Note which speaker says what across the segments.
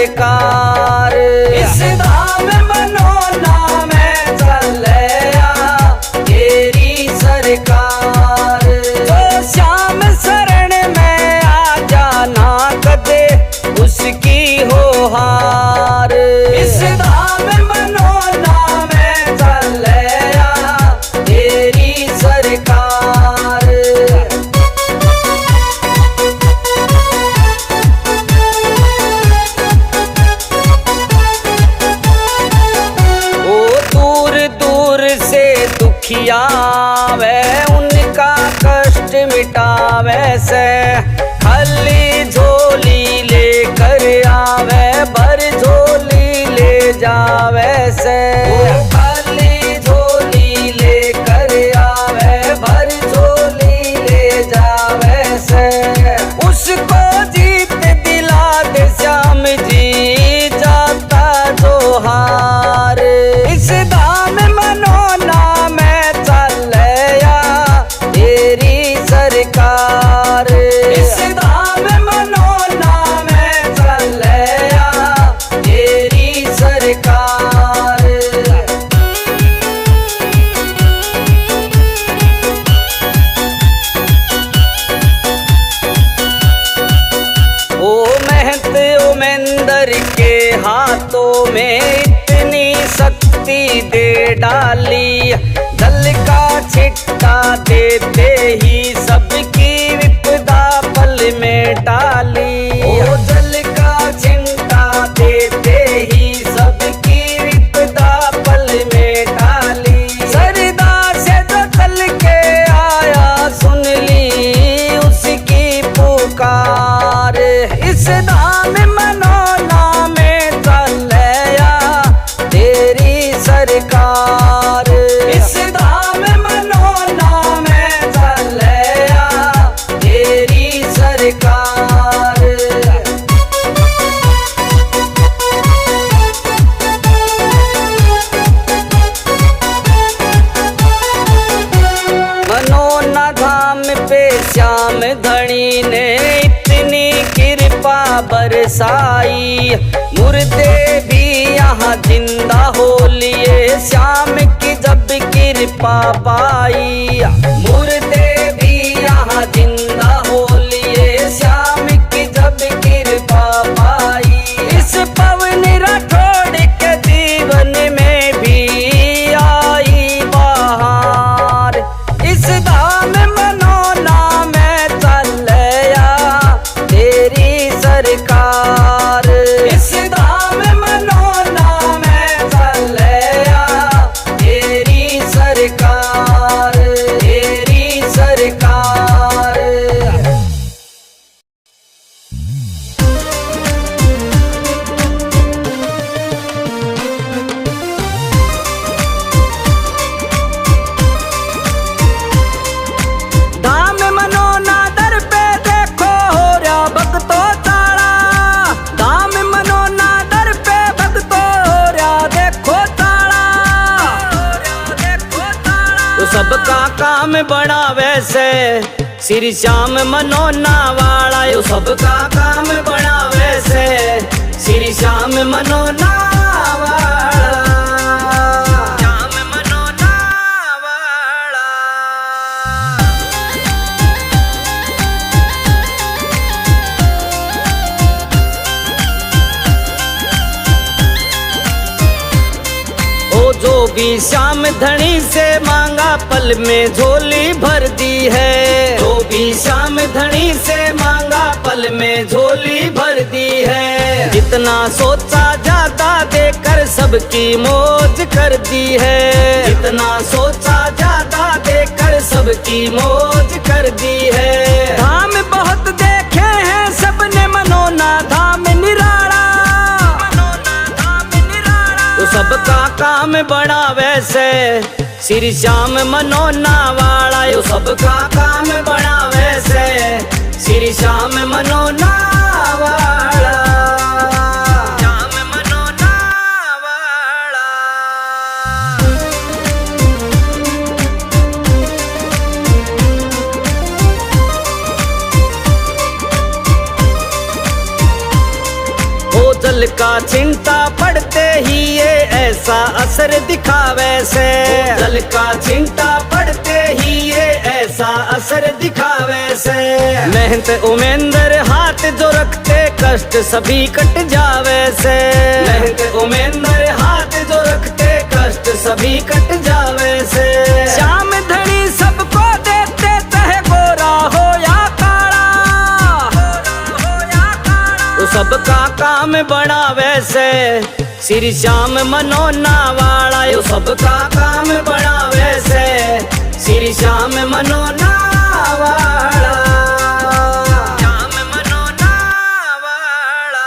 Speaker 1: सरकार। इस धाम मनोना में चलया तेरी सरकार। तो श्याम शरण में आ जाना कदे उसकी हो हार। इस धाम मनोना में चलया तेरी सरकार। दुखियावे उनका कष्ट मिटावे से, खाली झोली लेकर आवे भर झोली ले जावे से। खाली झोली लेकर आवे भर झोली ले जावे से। उसको जीत दिला दे श्याम जी जाता जो हार। इस धाम मनोना में चलया तेरी सरकार। इस धाम मनोना में चलया तेरी सरकार। ओ महंत ओ महेंद्र के हाथों में इतनी शक्ति दे डाली, जल का छिट्टा देते ही सबकी विपदा पल में टाली। ओ जल का छिट्टा देते ही सबकी विपदा पल में टाली। सरदा से जो चल के आया सुन ली उसकी पुकार। इस धाम मनोना में चलया तेरी सरकार। इस धाम मनोना में चलया तेरी सरकार। मनोना धाम पे श्याम धनी ने इतनी कृपा बरसाई, मुर्दे भी यहाँ जिंदा हो लिए श्याम की जब कृपा पाई। मुर्दे भी यहाँ जिंदा हो लिए श्याम की जब कृपा पाई। इस पवन राठौड़ के जीवन में भी आई बहार। इस धाम मनोना में चलया तेरी सरकार। इस धाम मनोना में चलया तेरी सरकार। तेरी सरकार। धाम मनोना दर पे देखो हो रहा भक्तों ताड़ा। धाम मनोना दर पे भक्तों हो रहा देखो ताड़ा। तो सबका काम बड़ा वैसे श्री श्याम मनोना वाला। यो सबका काम बड़ा वैसे श्री श्याम मनोना वाला। श्याम मनोना वाला। ओ जो भी श्याम धनी से मांगा पल में झोली भर दी है। जो भी श्याम धनी से मांगा पल में झोली भर दी है। जितना सोचा ज्यादा देकर सबकी मौज कर दी है। जितना सोचा ज्यादा देकर सबकी मौज कर दी है। धाम बहुत देखे हैं सबने मनोना धाम निराला। तो सबका काम बड़ा वैसे श्री श्याम मनोना वाला। यो सबका काम बड़ा वैसे श्री श्याम मनोना वाला। श्याम मनोना वाला। जल का छिंटा पड़ते ही ये ऐसा असर दिखावे से, जल का छिंटा पड़ते ही ये ऐसा असर दिखावे से। मेहनत उमेंद्र हाथ जो रखते कष्ट सभी कट जावे से, मेहनत उमेंद्र हाथ जो रखते कष्ट सभी कट जावे से। श्याम धनी सबको देते चाहे गोरा हो या काला, तो सबका काम बनावे से श्री श्याम मनोना वाला, यो सबका काम बनावे से श्री श्याम मनोना वाला, श्याम मनोना वाला।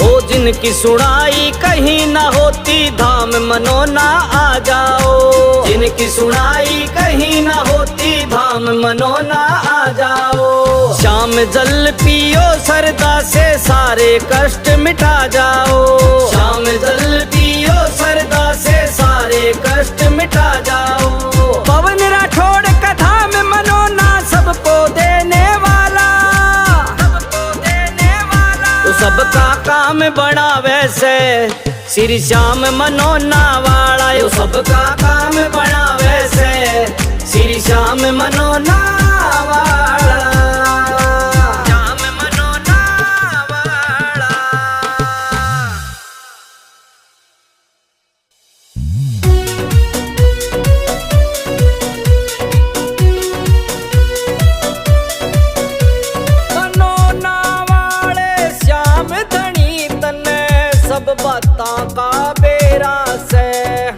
Speaker 1: ओ जिनकी सुनाई कहीं ना होती धाम मनोना आ जाओ, जिनकी सुनाई कहीं ना होती धाम मनोना आ जाओ। शाम जल पियो सरदा से सारे कष्ट मिटा जाओ, शाम जल पियो सरदा से सारे कष्ट मिटा जाओ। पवन राठौड़ का धाम मनोना सबको देने वाला, सबको देने वाला, तो सबका काम बनावे से श्री श्याम मनोना वाला, यो सबका काम बनावे से श्री श्याम मनोना वाला, श्याम मनोना वाला। मनोना वाले श्याम धनी तने सब बातां का बेरा से,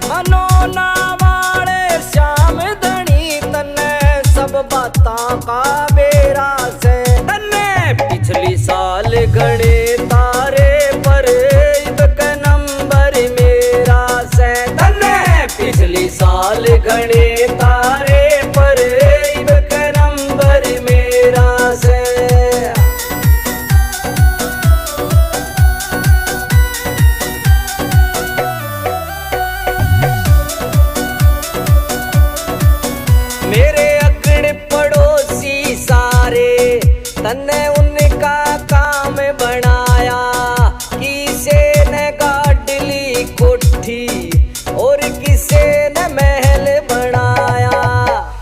Speaker 1: मनोना वाले श्याम धनी तने सब बातां का बेरा से। तन्ने पिछली साल गणे तारे पर इब के नंबर मेरा से, तन्ने पिछली साल गणे तारे पर इब के नंबर मेरा से। मेरे अगड़ पड़ोसी सारे तन्ने उनका काम बनाया, किसे ने गाडली कोठी और किसे ने महल बनाया,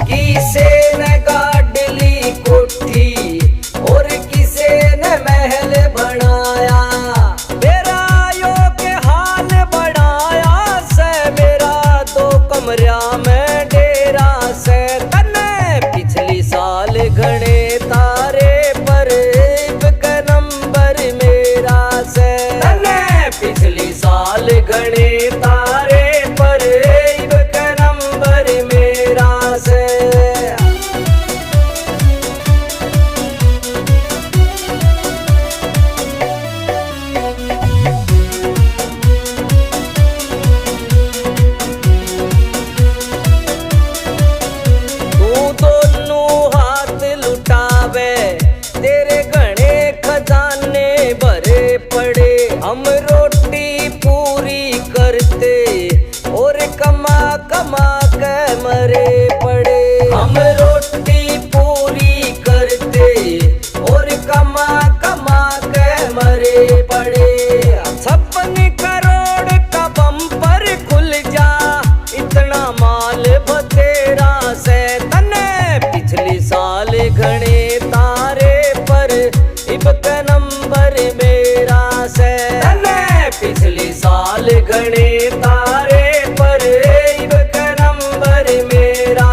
Speaker 1: किसे ने गाडली कोठी और किसे ने महल बनाया। मेरा यो के हाल बनाया से मेरा 2 कमरा में डेरा से। तन्ने पिछली साल गणे तारे पर इब के नंबर मेरा से, तन्ने पिछली साल गणे तारे पर इब के नंबर मेरा से। तू दोनों हाथ लुटावे तेरे घने खजाने भरे पड़े, हम रोटी पूरी करते और कमा कमा के मरे पड़े, हम रोटी पूरी करते और कमा कमा के मरे पड़े। 56 करोड़ का बम्पर खुल जा इतना माल बतेरा से, तन्ने पिछली साल घणे तारे पर इब के नंबर मेरा से, तन्ने पिछली साल घणे तारे पर इब के नंबर मेरा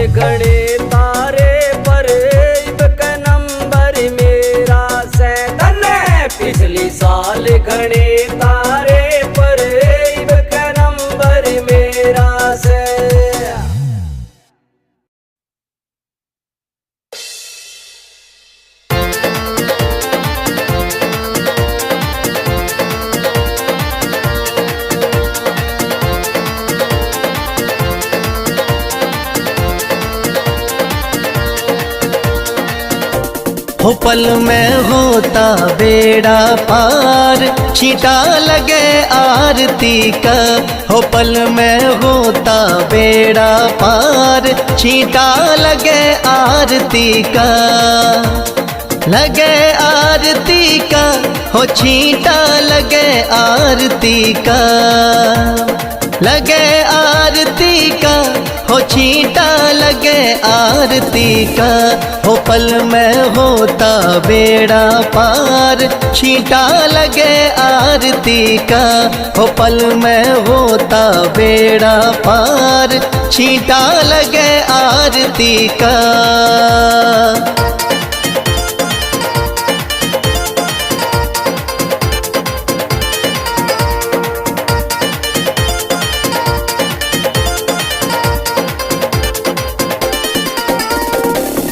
Speaker 1: घड़े तारे पर इब का नंबर मेरा सैतन है। पिछली साल घड़े तारे पर इब का नंबर मेरा से।
Speaker 2: हो पल में होता बेड़ा पार, छींटा लगे आरती का। हो पल में होता बेड़ा पार, छींटा लगे आरती का। लगे आरती का, हो छींटा लगे आरती का। लगे आरती का, हो छींटा लगे आरती का। हो पल में होता बेड़ा पार, छींटा लगे आरती का। हो पल में होता बेड़ा पार, छींटा लगे आरती का।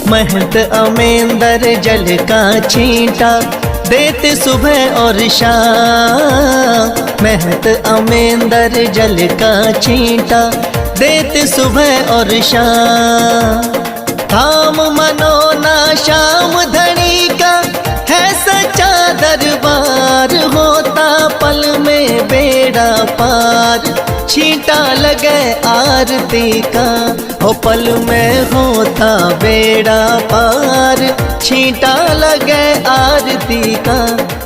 Speaker 2: महंत अमेंदर जल का छींटा देते सुबह और शाम। महंत अमेंदर जल का छींटा देते सुबह और शाम। थाम मनो ना श्याम धनी का है सच्चा दरबार। होता पल में बेड़ा पार, छींटा लगे आरती का। हो पल में होता बेड़ा पार, छींटा लगे आरती का।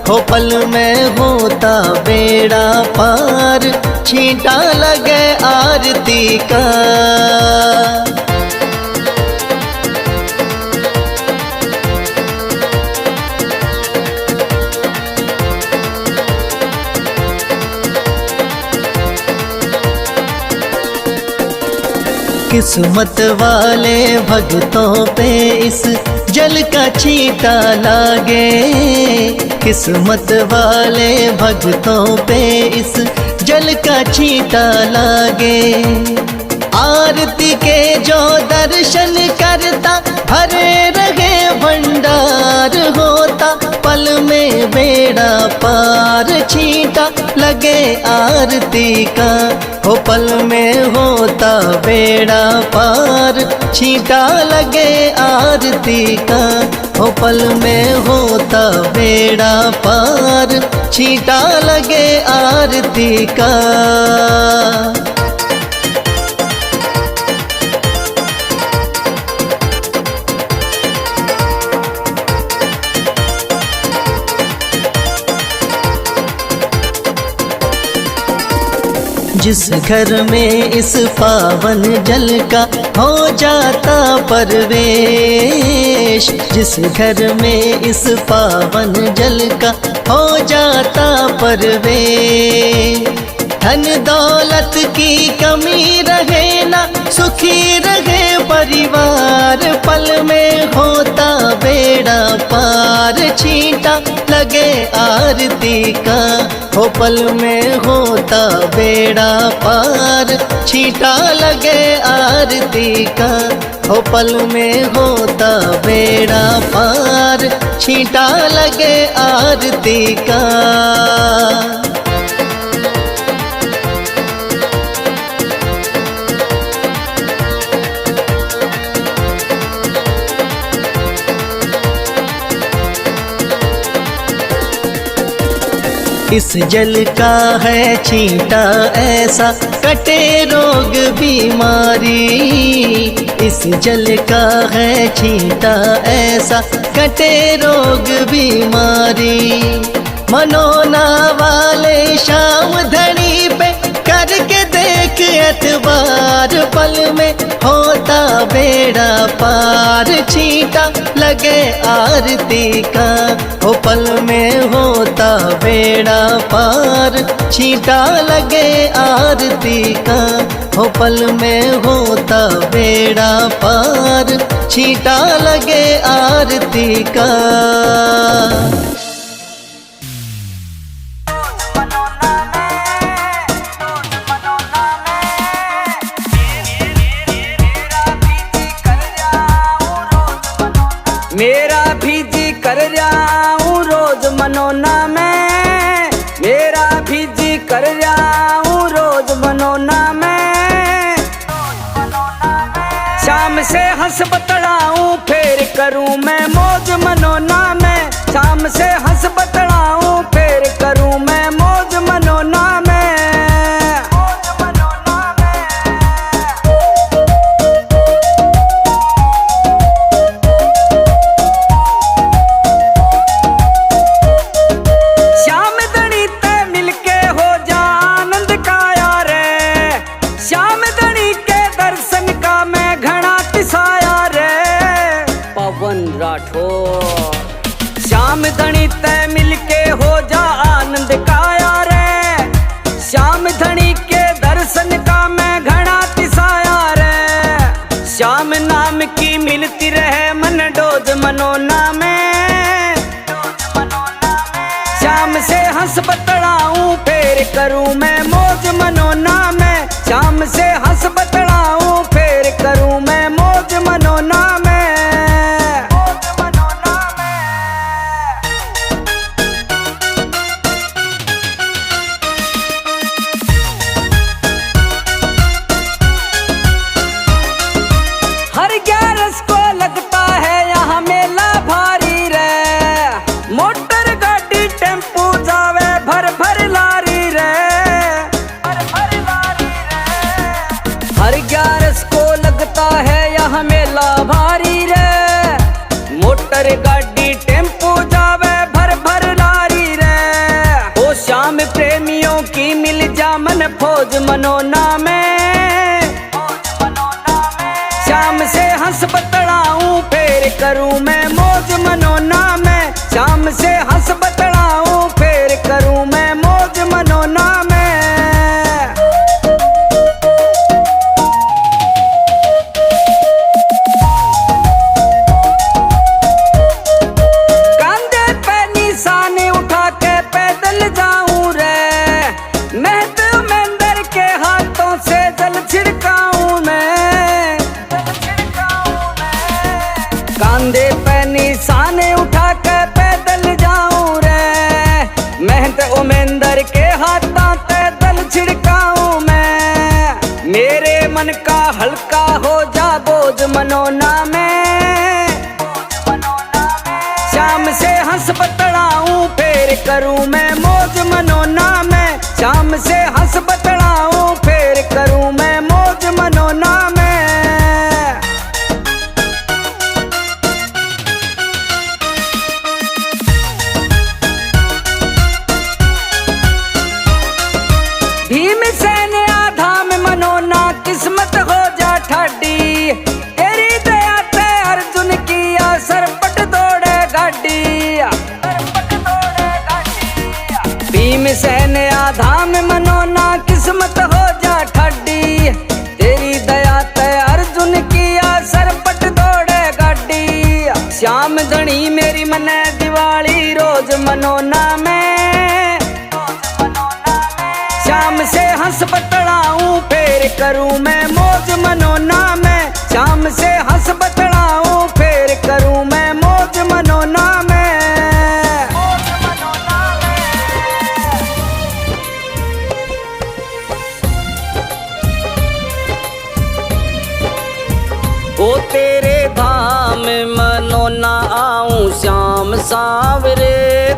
Speaker 2: हो पल में होता बेड़ा पार, छींटा लगे आरती का। किस्मत वाले भक्तों पे इस जल का छींटा लागे। किस्मत वाले भक्तों पे इस जल का छींटा लागे। आरती के जो दर्शन करता भरे रहे भंडार। होता पल में बेड़ा पार, छींटा लगे आरती का। हो पल में होता बेड़ा पार, छींटा लगे आरती का। हो पल में होता बेड़ा पार, छींटा लगे आरती का। जिस घर में इस पावन जल का हो जाता परवेश। जिस घर में इस पावन जल का हो जाता परवेश। धन दौलत की कमी रहे ना, सुखी रहे परिवार। पल में होता बेड़ा पार, छींटा लगे आरती का। हो पल में होता बेड़ा पार, छींटा लगे आरती का। हो पल में होता बेड़ा पार, छींटा लगे आरती का। इस जल का है छींटा ऐसा, कटे रोग बीमारी। इस जल का है छींटा ऐसा, कटे रोग बीमारी। मनोना वाले श्याम धनी पे करके देख एतबार पल में होता बेड़ा पार, छींटा लगे आरती का हो पल में होता बेड़ा पार, छींटा लगे आरती का हो पल में होता बेड़ा पार, छींटा लगे आरती का।
Speaker 1: मेरा भी जी कर जाऊं रोज मनोना में, मेरा भी जी कर जाऊं रोज मनोना में। शाम से हंस बतलाऊं फिर करूं मैं मौज मनोना में, शाम से हंस बतलाऊं फिर करूं मैं मौज मनोना में। श्याम धनी तय मिलके हो जा आनंद काया रे, श्याम धनी के दर्शन का मैं घड़ा तिसाया रे। श्याम नाम की मिलती रहे मन डोज मनोना में, श्याम से हंस बतलाऊं फिर करूं मैं मौज मनोना में, श्याम से हंस बतलाऊं फिर करूं मैं मौज मनोना में। हर 11 को लगता है यहाँ मेला भारी रे, मोटर गाड़ी टेम्पो जावे भर भर लारी रे। ओ श्याम प्रेमियों की मिल जा मन फौज मनोना में, श्याम से हंस बतलाऊं फिर करूं मैं मौज मनोना में, श्याम से हंस बतलाऊं फिर करूं मैं मौज मनोना में। कांधे पे निशाने उठा के पैदल जाऊं रे, मेहनत उमेंदर के हाथों पे दल छिड़काऊं मैं। मेरे मन का हल्का हो जा बोझ मनोना में, श्याम से हंस बतलाऊं फिर करूं मैं मौज मनोना में, श्याम से हंस बतलाऊं फिर करूं मैं मौज मनोना में। भीमसेन आधाम मनोना किस्मत हो जा ठाडी, तेरी दया ते अर्जुन किया सरपट दौड़े गाड़ी। भीमसेन आधाम मनोना किस्मत हो जा ठाडी, तेरी दया ते अर्जुन किया सरपट दौड़े गाड़ी। श्याम धनी मेरी मने दिवाली रोज मनोना में, श्याम से हंस बतलाऊं फिर करूं मैं मौज मनोना में, श्याम से हंस बतलाऊं फिर करूं मैं मौज मनोना में। ओ तेरे धाम मनोना आऊं श्याम सांवरे,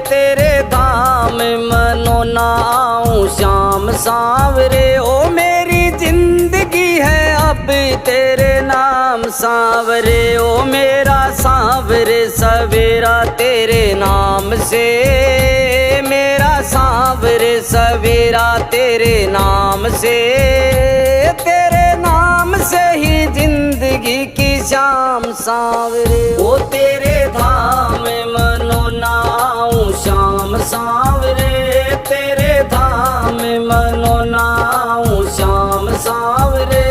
Speaker 1: तेरे धाम मनोना आऊं श्याम सांवरे। ओ मेरी जिंदगी है अब तेरे नाम सांवरे, ओ मेरा सांवरे सवेरा तेरे नाम से, मेरा सांवरे सवेरा तेरे नाम से। जिंदगी की शाम सांवरे। ओ तेरे धाम मनो नाऊं श्याम सांवरे, तेरे धाम मनो नाऊं श्याम सांवरे।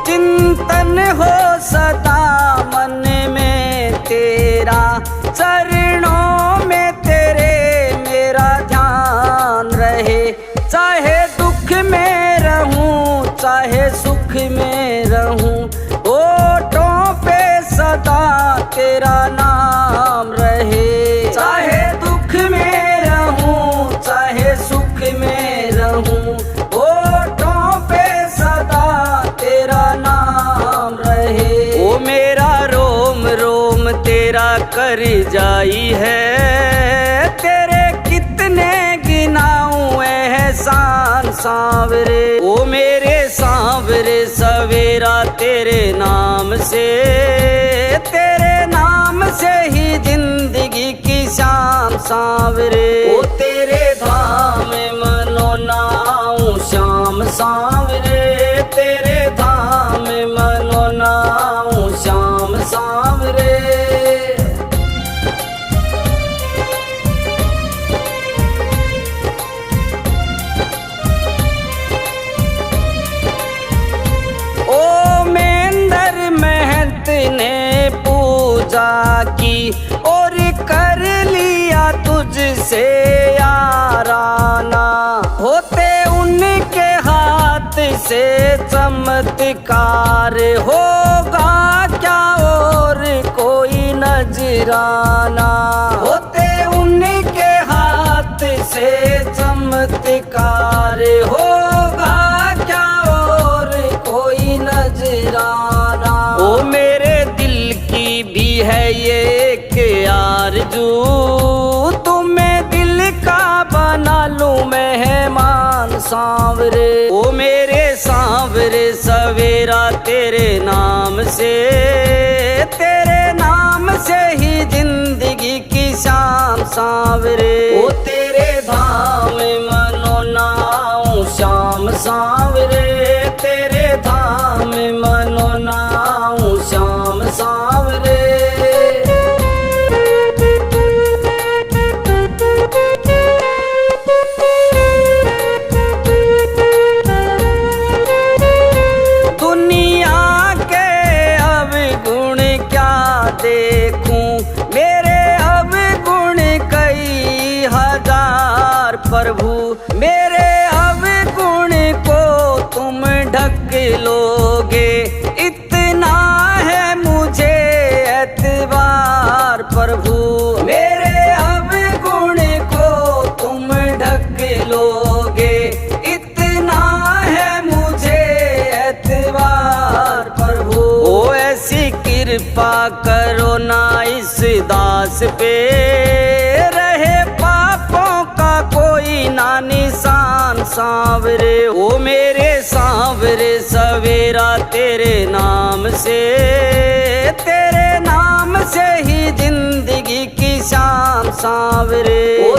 Speaker 1: चिंतन हो सदा मन में तेरा, चरणों में तेरे मेरा ध्यान रहे। चाहे दुख में रहूं चाहे सुख में रहूं, होठों पे सदा तेरा नाम रहे। चाहे दुख में रहूं चाहे सुख में रहूं, होठों पे सदा तेरा नाम रहे। ओ मेरा रोम रोम तेरा कर जाई है, तेरे कितने गिनाऊं एहसान सांवरे। ओ मेरे सांवरे सवेरा तेरे नाम से, तेरे नाम से ही जिंदगी की शाम सांवरे। ओ तेरे धाम मनो नाऊं श्याम सांवरे, तेरे धाम मनो नाऊं श्याम सांवरे। ओ मेंदर महंत ने पूजा की और कर लिया तुझसे याराना, होते उनके हाथ से चमत्कार, होगा क्या और कोई नजराना। होते उनके हाथ से चमत्कार, होगा क्या और कोई नजराना। ओ मेरे दिल की भी है ये एक आरज़ू, तुम्हें दिल का बना लूं मेहमान सांवरे। ओ मेरे सांवरे सवेरा तेरे नाम से, तेरे नाम से ही जिंदगी की शाम सांवरे। ओ तेरे धाम मनो नाऊं श्याम सांवरे, तेरे धाम मनो नाऊं श्याम सांवरे। दुनिया के अवगुण क्या देखूं, मेरे अवगुण कई हजार प्रभु। मेरे अवगुण को तुम ढक लोगे, इतना है मुझे एतबार प्रभु। मेरे अवगुण को तुम ढक लोगे, इतना है मुझे एतबार प्रभु। ओ ऐसी कृपा करो ना इस दास पे, रहे पापों का कोई ना निशान सांवरे। ओ मेरे सांवरे सवेरा तेरे नाम से, तेरे नाम से ही जिंदगी की शाम सांवरे। ओ